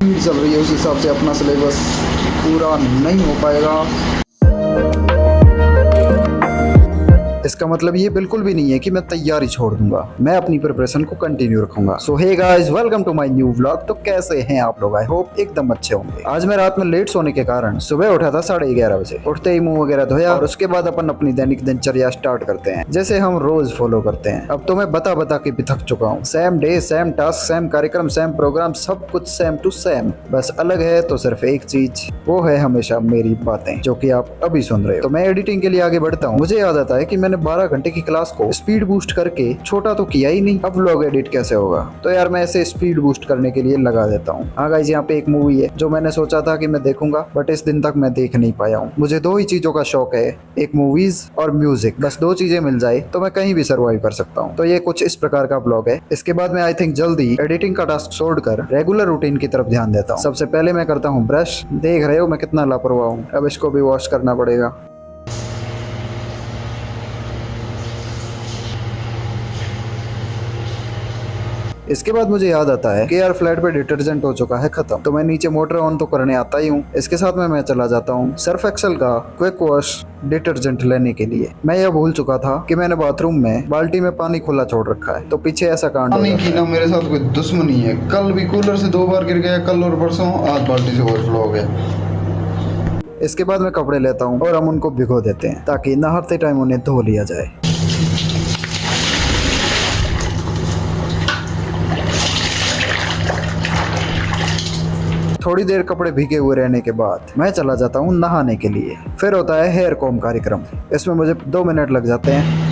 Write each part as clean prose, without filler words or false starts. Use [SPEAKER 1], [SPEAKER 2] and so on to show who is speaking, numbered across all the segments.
[SPEAKER 1] Speed चल रही है उस हिसाब से अपना सिलेबस पूरा नहीं हो पाएगा। इसका मतलब ये बिल्कुल भी नहीं है कि मैं तैयारी छोड़ दूंगा, मैं अपनी प्रिपरेशन को कंटिन्यू रखूंगा। So hey guys, welcome to my new vlog. तो कैसे हैं आप लोग? आई होप एकदम अच्छे होंगे। आज मैं रात में लेट सोने के कारण सुबह उठा था 11:30 बजे। उठते ही मुंह वगैरह धोया और उसके बाद अपन अपनी दैनिक दिनचर्या स्टार्ट करते हैं, जैसे हम रोज फॉलो करते हैं। अब तो मैं बता बता के भी थक चुका हूँ। Same day, same task, same कार्यक्रम, सेम प्रोग्राम, सब कुछ सेम टू सेम। बस अलग है तो सिर्फ एक चीज, वो है हमेशा मेरी बातें, जो कि आप अभी सुन रहे हो। तो मैं एडिटिंग के लिए आगे बढ़ता हूँ। मुझे याद आता है कि मैंने 12 घंटे की क्लास को स्पीड बूस्ट करके छोटा तो किया ही नहीं, अब व्लॉग एडिट कैसे होगा? तो यार मैं ऐसे स्पीड बूस्ट करने के लिए लगा देता हूँ। हाँ गाइस, यहाँ पे एक मूवी है जो मैंने सोचा था कि मैं देखूंगा, बट इस दिन तक मैं देख नहीं पाया हूँ। मुझे दो ही चीजों का शौक है, एक मूवीज और म्यूजिक। बस दो चीजें मिल जाए तो मैं कहीं भी सर्वाइव कर सकता हूँ। तो ये कुछ इस प्रकार का व्लॉग है। इसके बाद मैं आई थिंक जल्दी एडिटिंग का टास्क छोड़कर रेगुलर रूटीन की तरफ ध्यान देता हूँ। सबसे पहले मैं करता हूँ ब्रश। देख रहे हो मैं कितना लापरवाह हूँ, अब इसको भी वॉश करना पड़ेगा। इसके बाद मुझे याद आता है कि यार फ्लैट पे डिटर्जेंट हो चुका है खत्म, तो मैं नीचे मोटर ऑन तो करने आता ही हूँ। इसके साथ में मैं चला जाता हूँ सर्फ एक्सेल का क्विक वॉश डिटर्जेंट लेने के लिए। मैं यह भूल चुका था कि मैंने बाथरूम में बाल्टी में पानी खुला छोड़ रखा है, तो पीछे ऐसा कांड हो जाता है। ना मेरे साथ कोई दुश्मनी है, कल भी कूलर से 2 बार गिर गया, कल और परसों, आज बाल्टी से ओवरफ्लो हो गया। इसके बाद मैं कपड़े लेता हूँ और हम उनको भिगो देते हैं ताकि नहाते टाइम उन्हें धो लिया जाए। थोड़ी देर कपड़े भीगे हुए रहने के बाद मैं चला जाता हूँ नहाने के लिए। फिर होता है हेयर कॉम कार्यक्रम। इसमें मुझे 2 मिनट लग जाते हैं।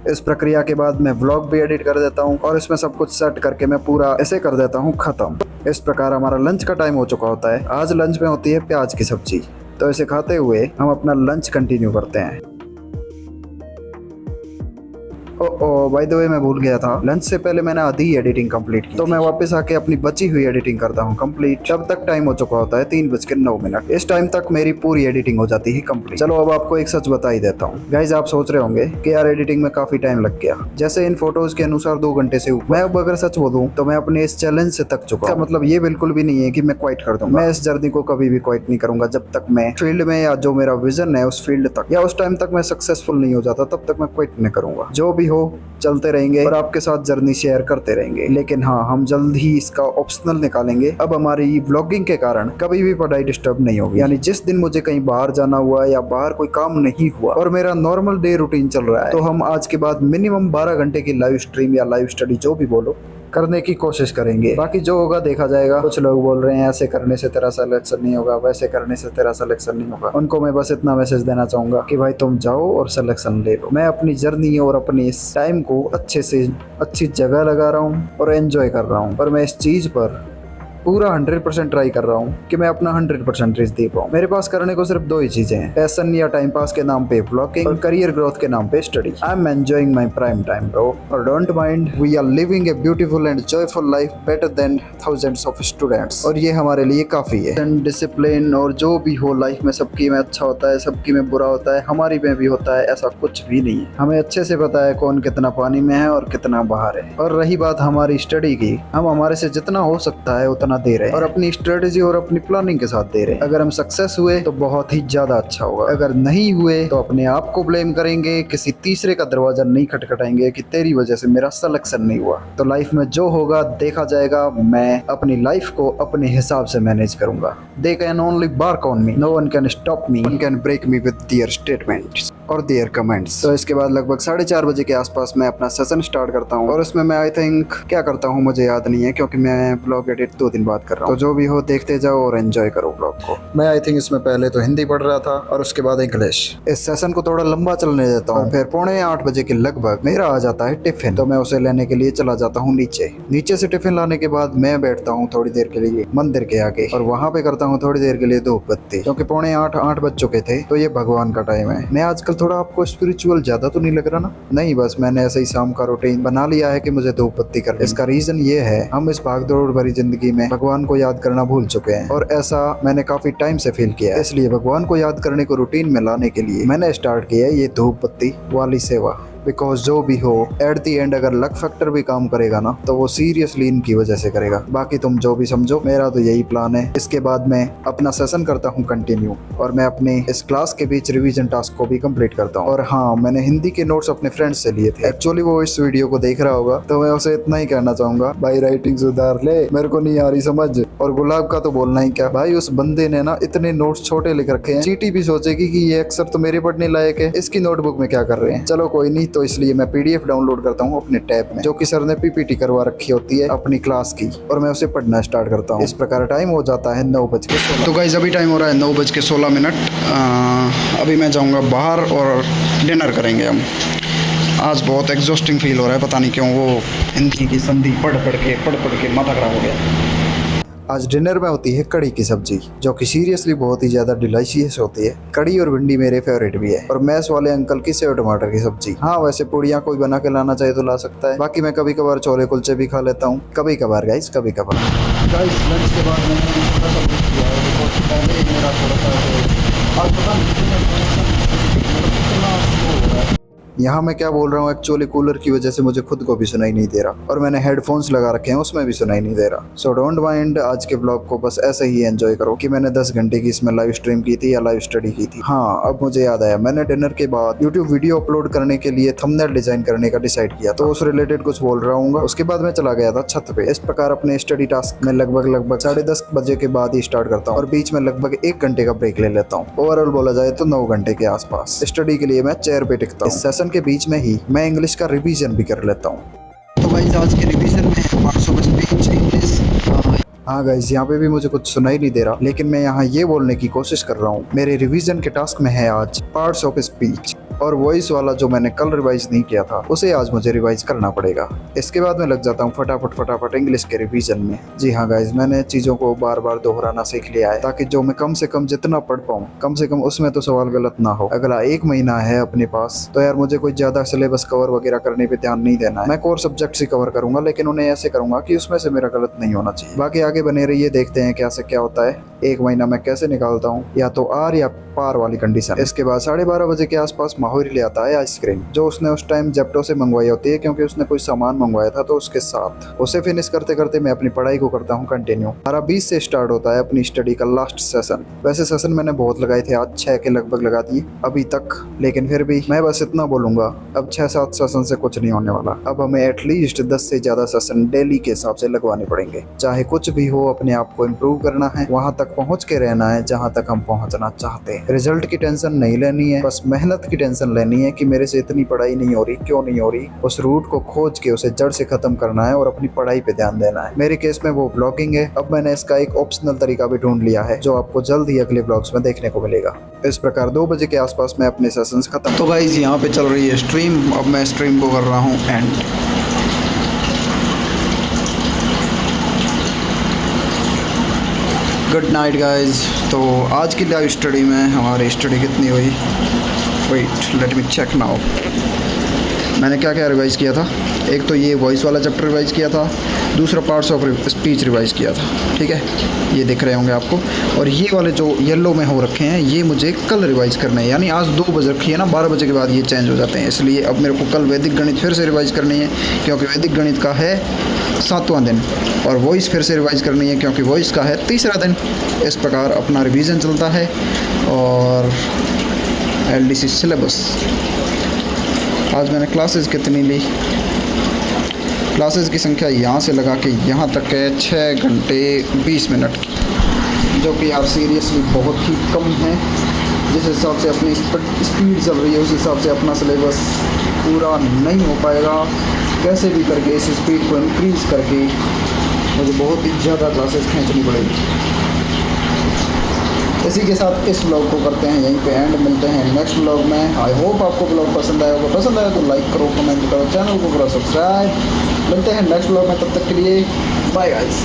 [SPEAKER 1] इस प्रक्रिया के बाद मैं व्लॉग भी एडिट कर देता हूँ और इसमें सब कुछ सेट करके मैं पूरा ऐसे कर देता हूँ खत्म। इस प्रकार हमारा लंच का टाइम हो चुका होता है। आज लंच में होती है प्याज की सब्जी, तो इसे खाते हुए हम अपना लंच कंटिन्यू करते हैं। ओ बाय द वे, मैं भूल गया था, लंच से पहले मैंने आधी ही एडिटिंग कंप्लीट की, तो मैं वापस आके अपनी बची हुई एडिटिंग करता हूँ कंप्लीट। तब तक टाइम हो चुका होता है 3:09। इस टाइम तक मेरी पूरी एडिटिंग हो जाती है कंप्लीट। चलो अब आपको एक सच बता ही देता हूँ। गाइस, आप सोच रहे होंगे कि यार एडिटिंग में काफी टाइम लग गया, जैसे इन फोटोज के अनुसार 2 घंटे से ऊपर। मैं अब अगर सच बोलूं तो मैं अपने इस चैलेंज से थक चुका हूं। मतलब ये बिल्कुल भी नहीं है कि मैं क्वाइट कर दूंगा। मैं इस जर्नी को कभी भी क्वाइट नहीं करूंगा जब तक मैं फील्ड में, या जो मेरा विजन है उस फील्ड तक, या उस टाइम तक मैं सक्सेसफुल नहीं हो जाता, तब तक मैं क्वाइट नहीं करूंगा। जो भी हो चलते रहेंगे और आपके साथ जर्नी शेयर करते रहेंगे। लेकिन हाँ, हम जल्द ही इसका ऑप्शनल निकालेंगे। अब हमारी व्लॉगिंग के कारण कभी भी पढ़ाई डिस्टर्ब नहीं होगी। यानी जिस दिन मुझे कहीं बाहर जाना हुआ या बाहर कोई काम नहीं हुआ और मेरा नॉर्मल डे रूटीन चल रहा है, तो हम आज के बाद मिनिमम 12 घंटे की लाइव स्ट्रीम या लाइव स्टडी, जो भी बोलो, करने की कोशिश करेंगे। बाकी जो होगा देखा जाएगा। कुछ लोग बोल रहे हैं ऐसे करने से तेरा सिलेक्शन नहीं होगा, वैसे करने से तेरा सिलेक्शन नहीं होगा। उनको मैं बस इतना मैसेज देना चाहूंगा कि भाई तुम जाओ और सिलेक्शन ले लो। मैं अपनी जर्नी और अपनी इस टाइम को अच्छे से अच्छी जगह लगा रहा हूँ और एंजॉय कर रहा हूँ, और मैं इस चीज पर पूरा 100% ट्राई कर रहा हूँ कि मैं अपना 100% रिस्क दे पाऊँ। मेरे पास करने को सिर्फ 2 ही चीजें हैं, पैशन या टाइम पास के नाम पे व्लॉगिंग, और करियर ग्रोथ के नाम पे study. I am enjoying my prime time bro, और don't mind, we are living a beautiful and joyful life better than thousands of students, और ये हमारे लिए काफी है। डिसिप्लिन और जो भी हो लाइफ में, सबकी में अच्छा होता है, सबकी में बुरा होता है, हमारी में भी होता है, ऐसा कुछ भी नहीं है। हमें अच्छे से पता है कौन कितना पानी में है और कितना बाहर है। और रही बात हमारी स्टडी की, हम हमारे से जितना हो सकता है उतना दे रहे हैं, और अपनी स्ट्रेटेजी और अपनी प्लानिंग के साथ दे रहे हैं। अगर हम सक्सेस हुए तो बहुत ही ज्यादा अच्छा होगा, अगर नहीं हुए तो अपने आप को ब्लेम करेंगे, किसी तीसरे का दरवाजा नहीं खटखटाएंगे कि तेरी वजह से मेरा सिलेक्शन नहीं हुआ। तो लाइफ में जो होगा देखा जाएगा। मैं अपनी लाइफ को अपने हिसाब से मैनेज करूंगा। They can only bark on me. No one can stop me. No one can break me with their statements और देयर कमेंट्स। तो इसके बाद लगभग 4:30 बजे के आसपास मैं अपना सेशन स्टार्ट करता हूँ, और उसमें मैं आई थिंक क्या करता हूँ मुझे याद नहीं है, क्योंकि मैं ब्लॉग एडिट 2 दिन बाद कर रहा हूँ। तो जो भी हो देखते जाओ और एंजॉय करो ब्लॉग को। मैं आई थिंक इसमें पहले तो हिंदी पढ़ रहा था और उसके बाद इंग्लिश। इस सेशन को थोड़ा लंबा चलने देता हूँ। फिर 7:45 बजे के लगभग मेरा आ जाता है टिफिन, तो मैं उसे लेने के लिए चला जाता हूँ नीचे से टिफिन लाने के बाद मैं बैठता हूँ थोड़ी देर के लिए मंदिर के आगे, और वहाँ पे करता हूँ थोड़ी देर के लिए धूप बत्ती, क्योंकि 7:45 8 बज चुके थे, तो ये भगवान का टाइम है। मैं आजकल थोड़ा आपको स्पिरिचुअल ज्यादा तो नहीं लग रहा ना? नहीं, बस मैंने ऐसे ही शाम का रूटीन बना लिया है कि मुझे धूप बत्ती करनी। इसका रीजन ये है, हम इस भागदौड़ भरी जिंदगी में भगवान को याद करना भूल चुके हैं, और ऐसा मैंने काफी टाइम से फील किया है। इसलिए भगवान को याद करने को रूटीन में लाने के लिए मैंने स्टार्ट किया है ये धूप बत्ती वाली सेवा। बिकॉज जो भी हो, एट दी एंड अगर लक फैक्टर भी काम करेगा ना, तो वो सीरियसली इनकी वजह से करेगा। बाकी तुम जो भी समझो, मेरा तो यही प्लान है। इसके बाद मैं अपना सेशन करता हूँ कंटिन्यू, और मैं अपने इस क्लास के बीच रिवीजन टास्क को भी कंप्लीट करता हूँ। और हाँ, मैंने हिंदी के नोट्स अपने फ्रेंड्स से लिए थे। एक्चुअली वो इस वीडियो को देख रहा होगा, तो मैं उसे इतना ही कहना चाहूंगा, भाई राइटिंग सुधार ले, मेरे को नहीं आ रही समझ। और गुलाब का तो बोलना ही क्या भाई, उस बंदे ने ना इतने नोट्स छोटे लिख रखे हैं, चीटी भी सोचेगी कि ये अक्सर तो मेरे पढ़ने लायक है, इसकी नोटबुक में क्या कर रहे हैं। चलो कोई नहीं, तो इसलिए मैं पीडीएफ डाउनलोड करता हूँ अपने टैब में, जो कि सर ने पीपीटी करवा रखी होती है अपनी क्लास की, और मैं उसे पढ़ना स्टार्ट करता हूँ। इस प्रकार टाइम हो जाता है 9:16। तो गाइस अभी टाइम हो रहा है 9:16। अभी मैं जाऊँगा बाहर और डिनर करेंगे हम। आज बहुत एग्जॉस्टिंग फील हो रहा है, पता नहीं क्यों, वो हिंदी की संधि पढ़ पढ़ के माथा खराब हो गया। आज डिनर में होती है कड़ी की सब्जी, जो कि सीरियसली बहुत ही ज्यादा डिलीशियस होती है। कड़ी और भिंडी मेरे फेवरेट भी है, और मैस वाले अंकल की सेव टमाटर की सब्जी। हाँ, वैसे पूड़ियाँ कोई बना के लाना चाहे तो ला सकता है। बाकी मैं कभी कभार छोले कुलचे भी खा लेता हूँ, कभी कभार गाइस, कभी कभार। गाइस लंच के बाद मैंने थोड़ा सा कुछ किया है, बिकॉज पहले ही मेरा थोड़ा सा आज पता नहीं यहाँ मैं क्या बोल रहा हूँ, एक्चुअली कूलर की वजह से मुझे खुद को भी सुनाई नहीं दे रहा, और मैंने हेडफोन्स लगा रखे हैं, उसमें भी सुनाई नहीं दे रहा। सो डोंट माइंड, आज के ब्लॉग को बस ऐसे ही एंजॉय करो कि मैंने 10 घंटे की इसमें लाइव स्ट्रीम की थी या लाइव स्टडी की थी। हाँ, अब मुझे याद आया, मैंने डिनर के बाद यूट्यूब वीडियो अपलोड करने के लिए थंबनेल डिजाइन करने का डिसाइड किया, तो उस रिलेटेड कुछ बोल रहा हूँ। उसके बाद मैं चला गया था छत पे। इस प्रकार अपने स्टडी टास्क में लगभग 10:30 बजे के बाद ही स्टार्ट करता हूँ, और बीच में लगभग 1 घंटे का ब्रेक ले लेता हूँ। ओवरऑल बोला जाए तो 9 घंटे के आसपास स्टडी के लिए मैं चेयर पे टिकता हूँ। इस सेशन के बीच में ही मैं इंग्लिश का रिवीजन भी कर लेता हूँ। तो भाई आज के रिवीजन में पार्ट्स ऑफ स्पीच इंग्लिश। हाँ गाइस, यहाँ पे भी मुझे कुछ सुनाई नहीं दे रहा, लेकिन मैं यहाँ ये बोलने की कोशिश कर रहा हूँ, मेरे रिवीजन के टास्क में है आज पार्ट्स ऑफ स्पीच, और वॉइस वाला जो मैंने कल रिवाइज नहीं किया था, उसे आज मुझे रिवाइज करना पड़ेगा। इसके बाद मैं लग जाता हूँ फटाफट इंग्लिश के रिवीजन में। जी हाँ गाइज, मैंने चीज़ों को बार बार दोहराना सीख लिया है, ताकि जो मैं कम से कम जितना पढ़ पाऊँ, कम से कम उसमें तो सवाल गलत ना हो। अगला 1 महीना है अपने पास, तो यार मुझे कोई ज़्यादा सिलेबस कवर वगैरह करने पे ध्यान नहीं देना है। मैं कोर सब्जेक्ट्स ही कवर करूंगा, लेकिन उन्हें ऐसे करूंगा कि उसमें से मेरा गलत नहीं होना चाहिए। बाकी आगे बने रहिए, देखते हैं क्या से क्या होता है। 1 महीना मैं कैसे निकालता हूँ, या तो आर या पार वाली कंडीशन। इसके बाद 12:30 बजे के आसपास माहौरी ले आता है आइसक्रीम, जो उसने उस टाइम जेप्टो से मंगवाई होती है, क्योंकि उसने कोई सामान मंगवाया था। तो उसके साथ उसे फिनिश करते करते मैं अपनी पढ़ाई को करता हूँ कंटिन्यू। 12:20 से स्टार्ट होता है अपनी स्टडी का लास्ट सेशन। वैसे सेशन मैंने बहुत लगाए थे, आज 6 के लगभग लगा दिए अभी तक, लेकिन फिर भी मैं बस इतना बोलूंगा, अब 6-7 सेशन से कुछ नहीं होने वाला। अब हमें एटलीस्ट 10 से ज्यादा सेशन डेली के हिसाब से लगवाने पड़ेंगे। चाहे कुछ भी हो, अपने आप को इम्प्रूव करना है, वहां तक पहुंच के रहना है जहां तक हम पहुंचना चाहते हैं। रिजल्ट की टेंशन नहीं लेनी है, बस मेहनत की टेंशन लेनी है कि मेरे से इतनी पढ़ाई नहीं हो रही, क्यों नहीं हो रही। उस रूट को खोज के उसे जड़ से खत्म करना है और अपनी पढ़ाई पे ध्यान देना है। मेरे केस में वो ब्लॉगिंग है। अब मैंने इसका एक ऑप्शनल तरीका भी ढूंढ लिया है, जो आपको जल्द ही अगले ब्लॉग्स में देखने को मिलेगा। इस प्रकार 2 बजे के आसपास मैं अपने सेशंस खत्म। तो गाइस यहाँ पे चल रही है स्ट्रीम, अब मैं स्ट्रीम को कर रहा हूँ एंड। Good night guys. तो आज की लाइव स्टडी में हमारी स्टडी कितनी हुई, wait let me check now. मैंने क्या क्या रिवाइज़ किया था, एक तो ये वॉइस वाला चैप्टर रिवाइज़ किया था, दूसरा पार्ट्स ऑफ स्पीच रिवाइज़ किया था, ठीक है, ये दिख रहे होंगे आपको। और ये वाले जो येलो में हो रखे हैं, ये मुझे कल रिवाइज़ करना है, यानी आज 2 बजे रखी है ना, 12 बजे के बाद ये चेंज हो जाते हैं। इसलिए अब मेरे को कल वैदिक गणित फिर से रिवाइज़ करनी है, क्योंकि वैदिक गणित का है 7वां दिन, और वॉइस फिर से रिवाइज़ करनी है, क्योंकि वॉइस का है 3रा दिन। इस प्रकार अपना रिवीजन चलता है। और LDC सिलेबस, आज मैंने क्लासेस कितनी ली, क्लासेस की संख्या यहाँ से लगा के यहाँ तक है 6 घंटे 20 मिनट की, जो कि यार सीरियसली बहुत ही कम है। जिस हिसाब से अपनी स्पीड चल रही है, उस हिसाब से अपना सिलेबस पूरा नहीं हो पाएगा। कैसे भी करके इस स्पीड को इंक्रीज़ करके मुझे बहुत ही ज़्यादा क्लासेस खींचनी पड़ेगी। इसी के साथ इस ब्लॉग को करते हैं यहीं पे एंड, मिलते हैं नेक्स्ट ब्लॉग में। आई होप आपको ब्लॉग पसंद आया होगा, पसंद आया तो लाइक करो, कमेंट करो, चैनल को पूरा सब्सक्राइब। मिलते हैं नेक्स्ट ब्लॉग में, तब तक के लिए बाय गाइस।